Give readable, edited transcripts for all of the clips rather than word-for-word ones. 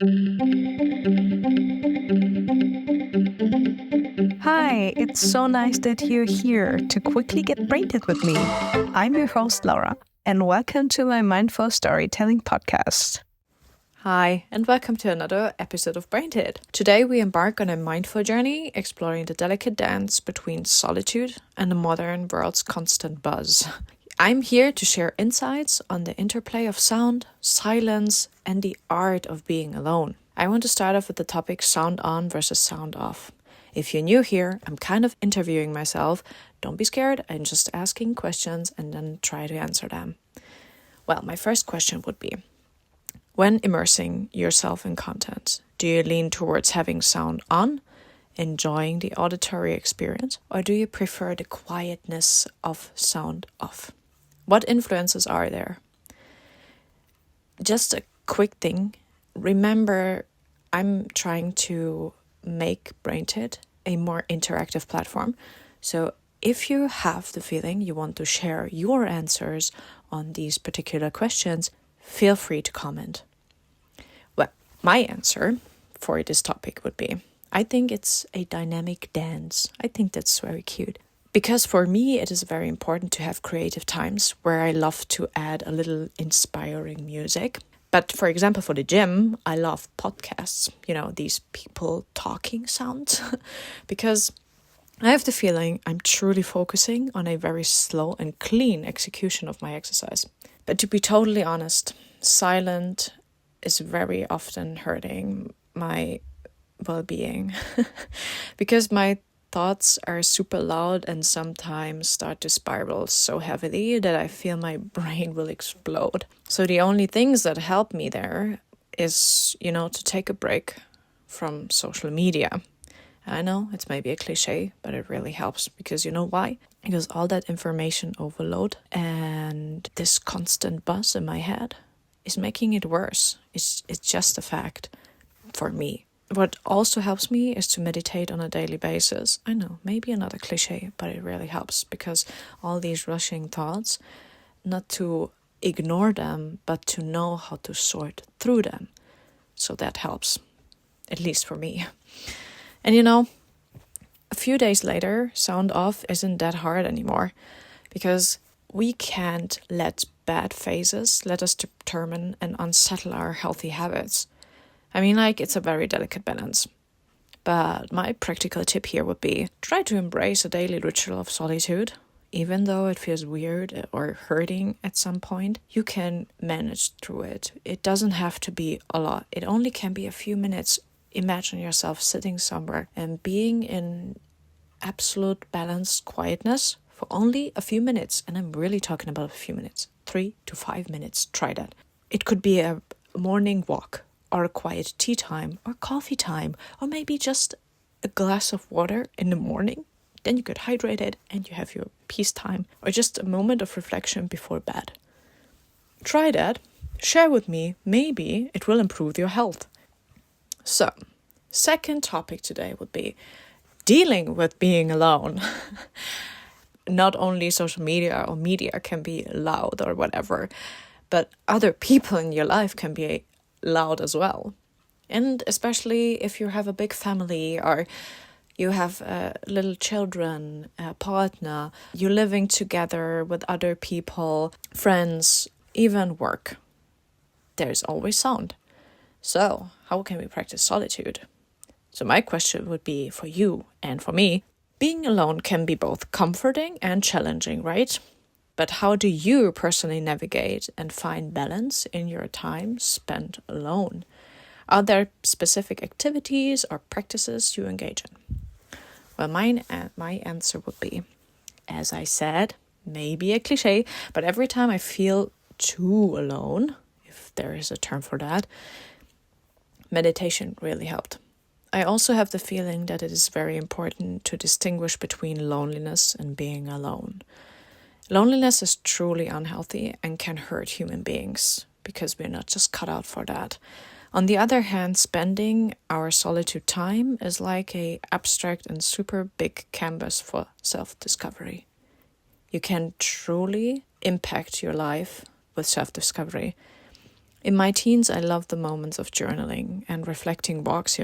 Hi, it's so nice that you're here to quickly get brainted with me. I'm your host, Laura, and welcome to my Mindful Storytelling podcast. Hi, and welcome to another episode of BRAINTED. Today we embark on a mindful journey exploring the delicate dance between solitude and the modern world's constant buzz. I'm here to share insights on the interplay of sound, silence, and the art of being alone. I want to start off with the topic sound on versus sound off. If you're new here, I'm kind of interviewing myself. Don't be scared, I'm just asking questions and then try to answer them. Well, my first question would be, when immersing yourself in content, do you lean towards having sound on, enjoying the auditory experience, or do you prefer the quietness of sound off? What influences are there? Just a quick thing. Remember, I'm trying to make BRAINTED a more interactive platform. So if you have the feeling you want to share your answers on these particular questions, feel free to comment. Well, my answer for this topic would be, I think it's a dynamic dance. I think that's very cute. Because for me, it is very important to have creative times where I love to add a little inspiring music. But for example, for the gym, I love podcasts, these people talking sounds, because I have the feeling I'm truly focusing on a very slow and clean execution of my exercise. But to be totally honest, silent is very often hurting my well-being because my thoughts are super loud and sometimes start to spiral so heavily that I feel my brain will explode. So the only things that help me there is, to take a break from social media. I know it's maybe a cliche, but it really helps because you know why? Because all that information overload and this constant buzz in my head is making it worse. It's just a fact for me. What also helps me is to meditate on a daily basis. I know, maybe another cliche, but it really helps because all these rushing thoughts, not to ignore them, but to know how to sort through them. So that helps, at least for me. And a few days later, sound off isn't that hard anymore because we can't let bad phases let us determine and unsettle our healthy habits. I mean, it's a very delicate balance. But my practical tip here would be try to embrace a daily ritual of solitude. Even though it feels weird or hurting at some point, you can manage through it. It doesn't have to be a lot. It only can be a few minutes. Imagine yourself sitting somewhere and being in absolute balanced quietness for only a few minutes. And I'm really talking about a few minutes, 3 to 5 minutes. Try that. It could be a morning walk, or a quiet tea time, or coffee time, or maybe just a glass of water in the morning. Then you get hydrated and you have your peace time, or just a moment of reflection before bed. Try that, share with me, maybe it will improve your health. So, second topic today would be dealing with being alone. Not only social media or media can be loud or whatever, but other people in your life can be loud as well. And especially if you have a big family or you have little children, a partner, you're living together with other people, friends, even work. There's always sound. So how can we practice solitude? So my question would be for you and for me, being alone can be both comforting and challenging, right? But how do you personally navigate and find balance in your time spent alone? Are there specific activities or practices you engage in? Well, my answer would be, as I said, maybe a cliche, but every time I feel too alone, if there is a term for that, meditation really helped. I also have the feeling that it is very important to distinguish between loneliness and being alone. Loneliness is truly unhealthy and can hurt human beings because we're not just cut out for that. On the other hand, spending our solitude time is like an abstract and super big canvas for self-discovery. You can truly impact your life with self-discovery. In my teens, I loved the moments of journaling and reflecting walks,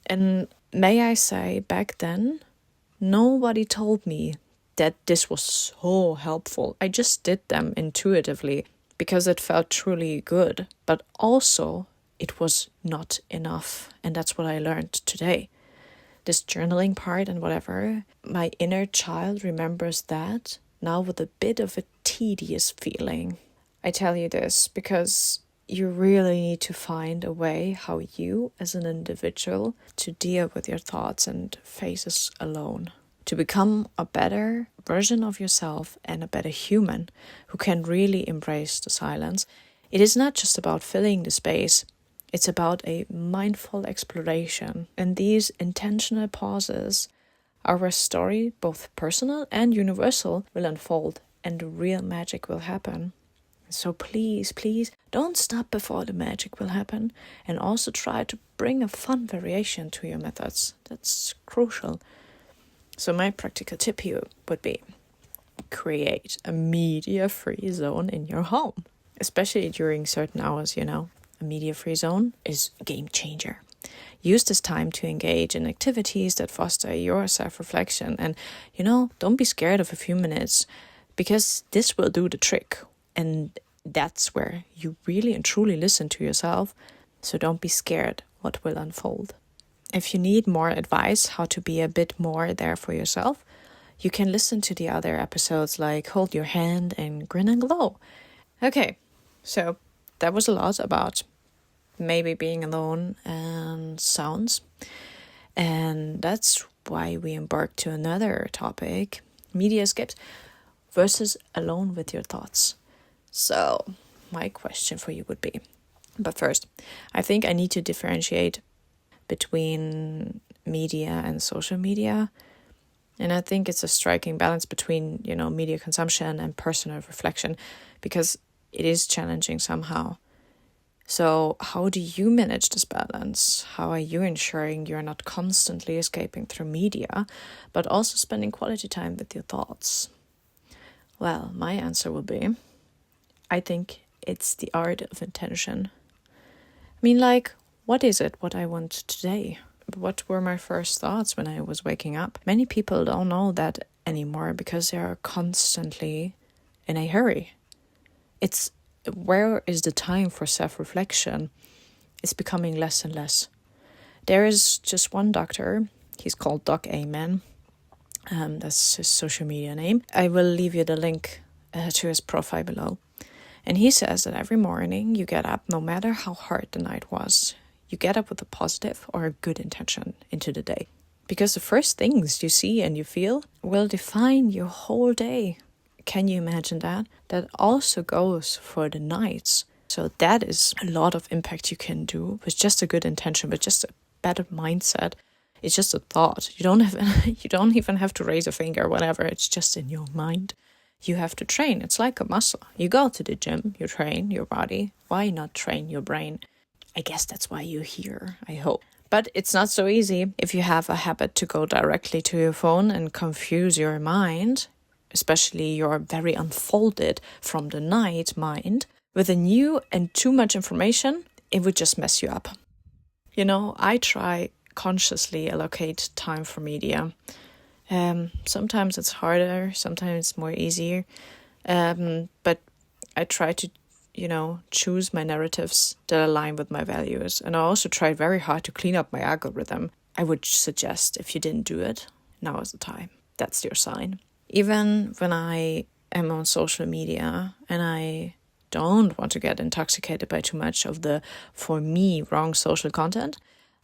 And may I say, back then, nobody told me that this was so helpful. I just did them intuitively because it felt truly good. But also, it was not enough. And that's what I learned today. This journaling part and whatever, my inner child remembers that now with a bit of a tedious feeling. I tell you this because you really need to find a way how you as an individual to deal with your thoughts and phases alone. To become a better version of yourself and a better human who can really embrace the silence. It is not just about filling the space. It's about a mindful exploration. And these intentional pauses are where story, both personal and universal, will unfold and the real magic will happen. So please, please don't stop before the magic will happen, and also try to bring a fun variation to your methods. That's crucial. So my practical tip here would be create a media-free zone in your home, especially during certain hours, A media-free zone is a game changer. Use this time to engage in activities that foster your self-reflection and, don't be scared of a few minutes because this will do the trick. And that's where you really and truly listen to yourself. So don't be scared what will unfold. If you need more advice how to be a bit more there for yourself, you can listen to the other episodes like Hold Your Hand and Grin and Glow. Okay, so that was a lot about maybe being alone and sounds. And that's why we embarked to another topic, media escapes versus alone with your thoughts. So my question for you would be, but first, I think I need to differentiate between media and social media. And I think it's a striking balance between, media consumption and personal reflection, because it is challenging somehow. So how do you manage this balance? How are you ensuring you're not constantly escaping through media, but also spending quality time with your thoughts? Well, my answer will be, I think it's the art of intention. What is it what I want today? What were my first thoughts when I was waking up? Many people don't know that anymore because they are constantly in a hurry. It's where is the time for self-reflection? It's becoming less and less. There is just one doctor. He's called Doc Amen. That's his social media name. I will leave you the link to his profile below. And he says that every morning you get up, no matter how hard the night was, you get up with a positive or a good intention into the day. Because the first things you see and you feel will define your whole day. Can you imagine that? That also goes for the nights. So that is a lot of impact you can do with just a good intention, with just a better mindset. It's just a thought. You don't even have to raise a finger or whatever. It's just in your mind. You have to train. It's like a muscle. You go to the gym, you train your body. Why not train your brain? I guess that's why you're here, I hope. But it's not so easy if you have a habit to go directly to your phone and confuse your mind, especially your very unfolded from the night mind, with a new and too much information. It would just mess you up. I try consciously allocate time for media. Sometimes it's harder, sometimes it's more easier. But I try to, choose my narratives that align with my values. And I also tried very hard to clean up my algorithm. I would suggest if you didn't do it, now is the time. That's your sign. Even when I am on social media and I don't want to get intoxicated by too much of the, for me, wrong social content,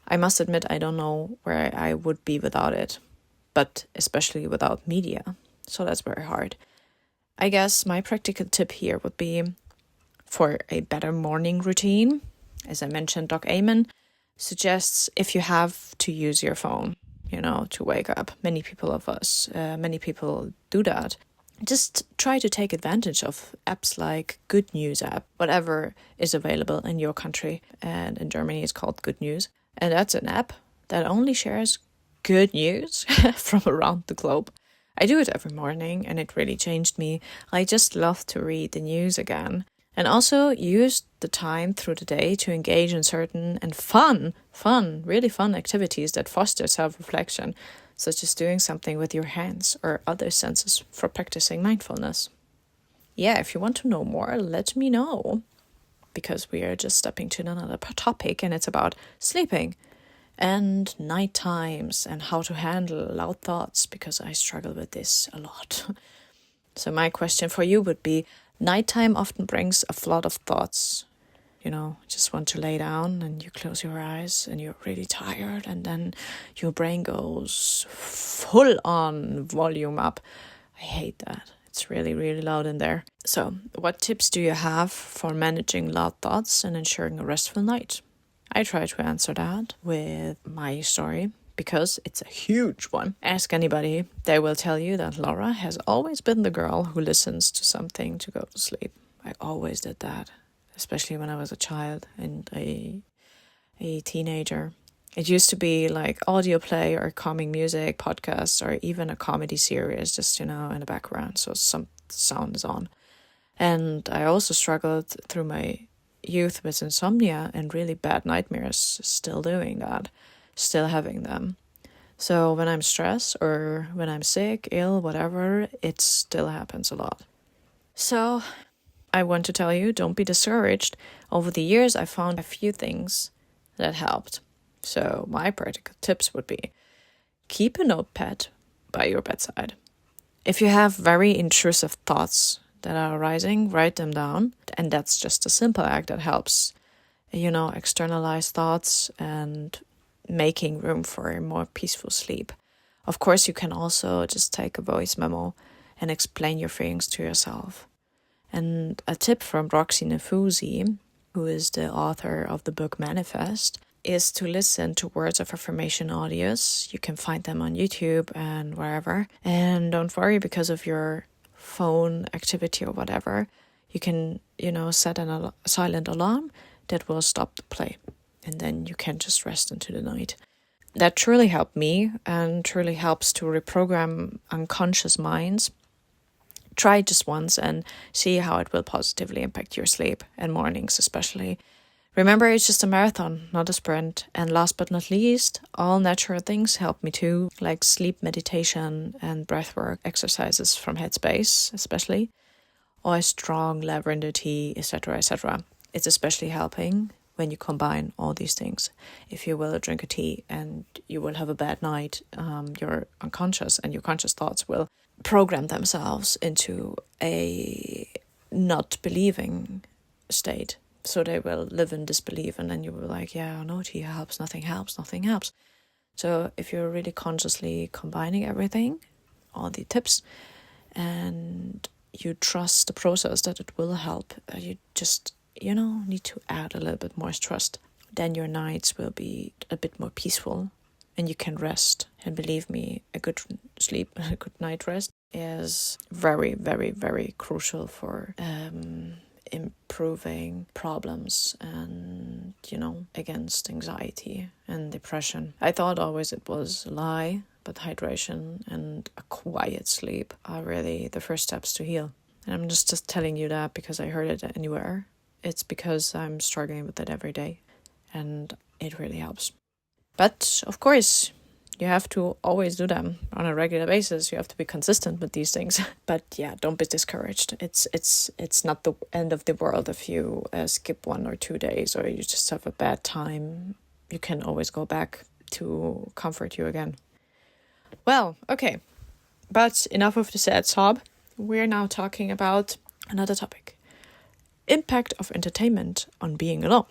I must admit I don't know where I would be without it, but especially without media. So that's very hard. I guess my practical tip here would be for a better morning routine. As I mentioned, Doc Amen suggests if you have to use your phone, to wake up. Many people do that. Just try to take advantage of apps like Good News app, whatever is available in your country. And in Germany, it's called Good News. And that's an app that only shares good news from around the globe. I do it every morning and it really changed me. I just love to read the news again. And also use the time through the day to engage in certain and really fun activities that foster self-reflection, such as doing something with your hands or other senses for practicing mindfulness. Yeah, if you want to know more, let me know, because we are just stepping to another topic, and it's about sleeping and night times and how to handle loud thoughts, because I struggle with this a lot. So my question for you would be, nighttime often brings a lot of thoughts. You know, just want to lay down and you close your eyes and you're really tired, and then your brain goes full on volume up. I hate that. It's really, really loud in there. So what tips do you have for managing loud thoughts and ensuring a restful night? I try to answer that with my story, because it's a huge one. Ask anybody, they will tell you that Laura has always been the girl who listens to something to go to sleep. I always did that, especially when I was a child and a teenager. It used to be like audio play or calming music, podcasts, or even a comedy series, just, in the background, so some sound is on. And I also struggled through my youth with insomnia and really bad nightmares, still doing that, still having them. So when I'm stressed or when I'm sick, ill, whatever, it still happens a lot. So I want to tell you, don't be discouraged. Over the years, I found a few things that helped. So my practical tips would be, keep a notepad by your bedside. If you have very intrusive thoughts that are arising, write them down. And that's just a simple act that helps, externalize thoughts and making room for a more peaceful sleep. Of course, you can also just take a voice memo and explain your feelings to yourself. And a tip from Roxie Nafousi, who is the author of the book Manifest, is to listen to words of affirmation audios. You can find them on YouTube and wherever. And don't worry, because of your phone activity or whatever, you can, set a silent alarm that will stop the play. And then you can just rest into the night. That truly helped me and truly helps to reprogram unconscious minds. Try it just once and see how it will positively impact your sleep and mornings especially. Remember, it's just a marathon, not a sprint. And last but not least, all natural things help me too, like sleep meditation and breathwork exercises from HEADSPACE especially, or a strong lavender tea, etc., etc. It's especially helping when you combine all these things. If you will drink a tea and you will have a bad night, your unconscious and your conscious thoughts will program themselves into a not believing state. So they will live in disbelief, and then you will be like, yeah, no tea helps, nothing helps. So if you're really consciously combining everything, all the tips, and you trust the process that it will help, you just, need to add a little bit more trust, then your nights will be a bit more peaceful and you can rest. And believe me, a good sleep, a good night rest is very, very, very crucial for improving problems and, against anxiety and depression. I thought always it was a lie, but hydration and a quiet sleep are really the first steps to heal. And I'm just telling you that because I heard it anywhere. It's because I'm struggling with it every day and it really helps. But of course, you have to always do them on a regular basis. You have to be consistent with these things. But yeah, don't be discouraged. It's not the end of the world if you skip 1 or 2 days or you just have a bad time. You can always go back to comfort you again. Well, okay. But enough of the sad sob. We're now talking about another topic. Impact of entertainment on being alone.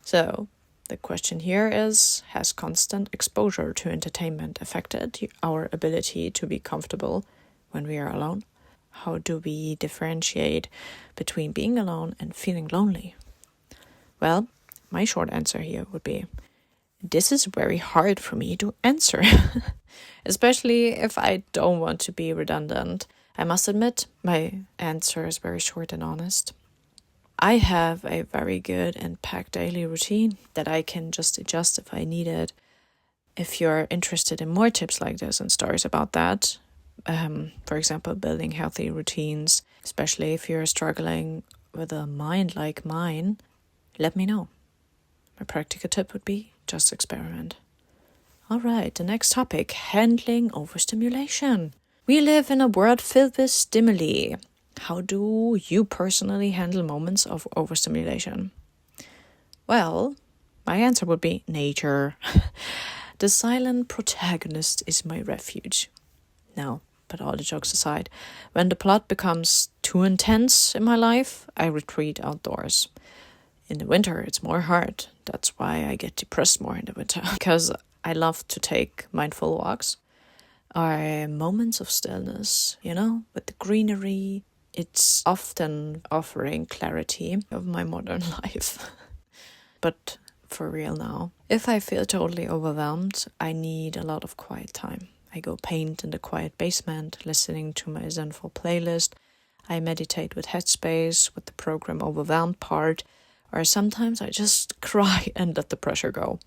So the question here is, has constant exposure to entertainment affected our ability to be comfortable when we are alone? How do we differentiate between being alone and feeling lonely? Well, my short answer here would be, this is very hard for me to answer, especially if I don't want to be redundant. I must admit, my answer is very short and honest. I have a very good and packed daily routine that I can just adjust if I need it. If you're interested in more tips like this and stories about that, for example, building healthy routines, especially if you're struggling with a mind like mine, let me know. My practical tip would be just experiment. All right, the next topic, handling overstimulation. We live in a world filled with stimuli. How do you personally handle moments of overstimulation? Well, my answer would be nature. The silent protagonist is my refuge. No, but all the jokes aside, when the plot becomes too intense in my life, I retreat outdoors. In the winter, it's more hard. That's why I get depressed more in the winter, because I love to take mindful walks or moments of stillness, with the greenery. It's often offering clarity of my modern life. But for real now, if I feel totally overwhelmed, I need a lot of quiet time. I go paint in the quiet basement, listening to my zenful playlist. I meditate with HEADSPACE, with the program Overwhelmed part, or sometimes I just cry and let the pressure go.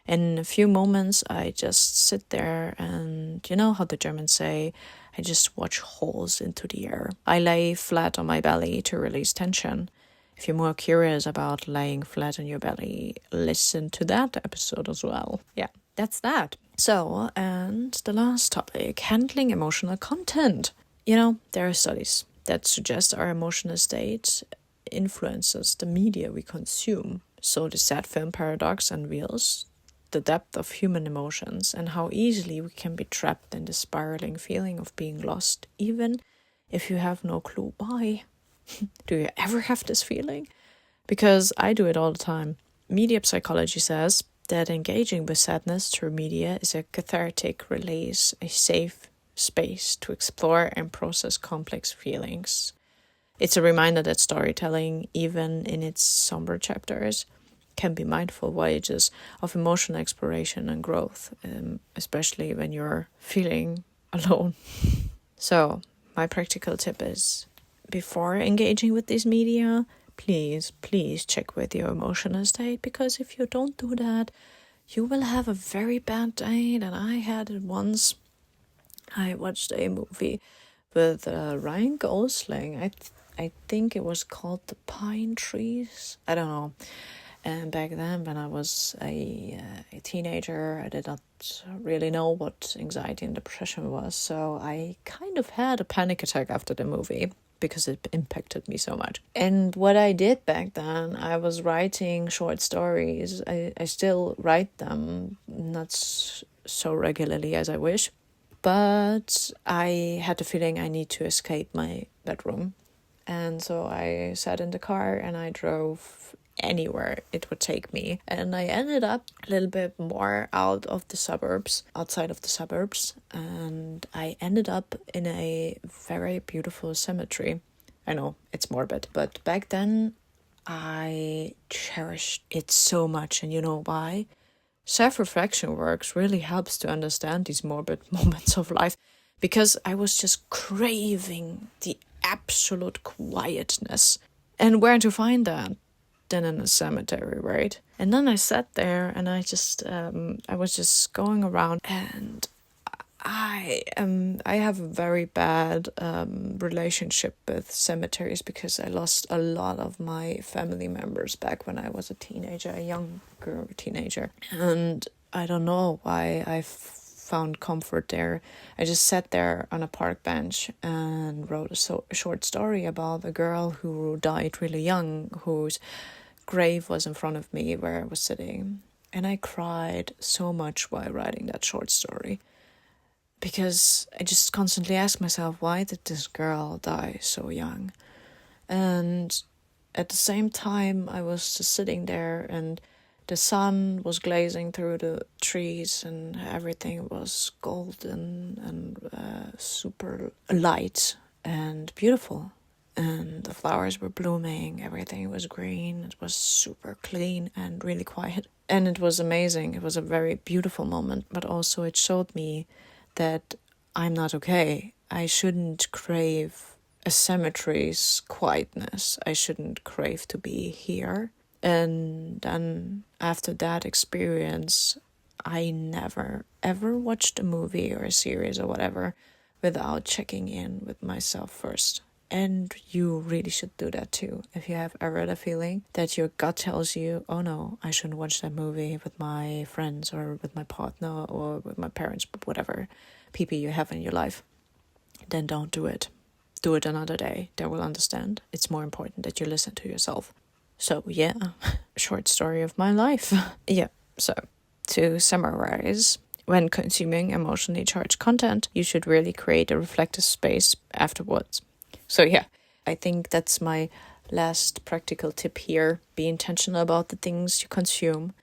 In a few moments, I just sit there and, you know how the Germans say, I just watch holes into the air. I lay flat on my belly to release tension. If you're more curious about laying flat on your belly, listen to that episode as well. Yeah, that's that. So, and the last topic, handling emotional content. There are studies that suggest our emotional state influences the media we consume. So the sad film paradox unveils the depth of human emotions and how easily we can be trapped in the spiraling feeling of being lost, even if you have no clue why. Do you ever have this feeling? Because I do it all the time. Media psychology says that engaging with sadness through media is a cathartic release, a safe space to explore and process complex feelings. It's a reminder that storytelling, even in its somber chapters, can be mindful voyages of emotional exploration and growth, especially when you're feeling alone. So, my practical tip is, before engaging with this media, please check with your emotional state, because if you don't do that, you will have a very bad day. And I had it once. I watched a movie with Ryan Gosling. I think it was called The Pine Trees. I don't know. And back then, when I was a teenager, I did not really know what anxiety and depression was. So I kind of had a panic attack after the movie because it impacted me so much. And what I did back then, I was writing short stories. I still write them, not so regularly as I wish. But I had the feeling I need to escape my bedroom. And so I sat in the car and I drove anywhere it would take me. And I ended up a little bit more outside of the suburbs. And I ended up in a very beautiful cemetery. I know, it's morbid. But back then, I cherished it so much. And you know why? Self-reflection works really helps to understand these morbid moments of life, because I was just craving the absolute quietness. And where to find that? Then in a cemetery, right? And then I sat there and I was just going around, and I have a very bad relationship with cemeteries, because I lost a lot of my family members back when I was a younger teenager. And I don't know why I found comfort there. I just sat there on a park bench and wrote a short story about a girl who died really young, whose grave was in front of me where I was sitting. And I cried so much while writing that short story, because I just constantly asked myself, why did this girl die so young? And at the same time, I was just sitting there, and the sun was glazing through the trees, and everything was golden and super light and beautiful. And the flowers were blooming, everything was green, it was super clean and really quiet. And it was amazing. It was a very beautiful moment, but also it showed me that I'm not okay. I shouldn't crave a cemetery's quietness. I shouldn't crave to be here. And then after that experience, I never ever watched a movie or a series or whatever without checking in with myself first. And you really should do that too. If you have ever the feeling that your gut tells you, oh no, I shouldn't watch that movie with my friends or with my partner or with my parents, but whatever people you have in your life, then don't do it. Do it another day. They will understand. It's more important that you listen to yourself. So yeah, short story of my life. Yeah, so to summarize, when consuming emotionally charged content, you should really create a reflective space afterwards. So yeah, I think that's my last practical tip here. Be intentional about the things you consume.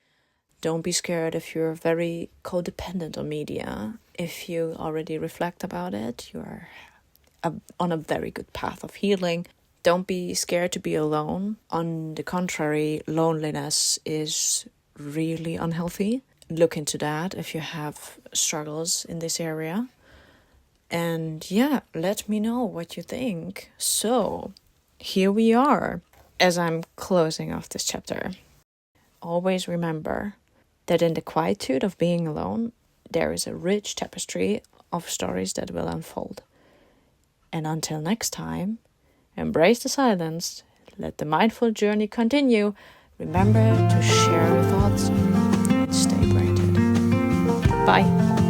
Don't be scared if you're very codependent on media. If you already reflect about it, you're on a very good path of healing. Don't be scared to be alone. On the contrary, loneliness is really unhealthy. Look into that if you have struggles in this area. And yeah, let me know what you think. So, here we are. As I'm closing off this chapter, always remember that in the quietude of being alone, there is a rich tapestry of stories that will unfold. And until next time, embrace the silence, let the mindful journey continue. Remember to share your thoughts and stay brainted. Bye.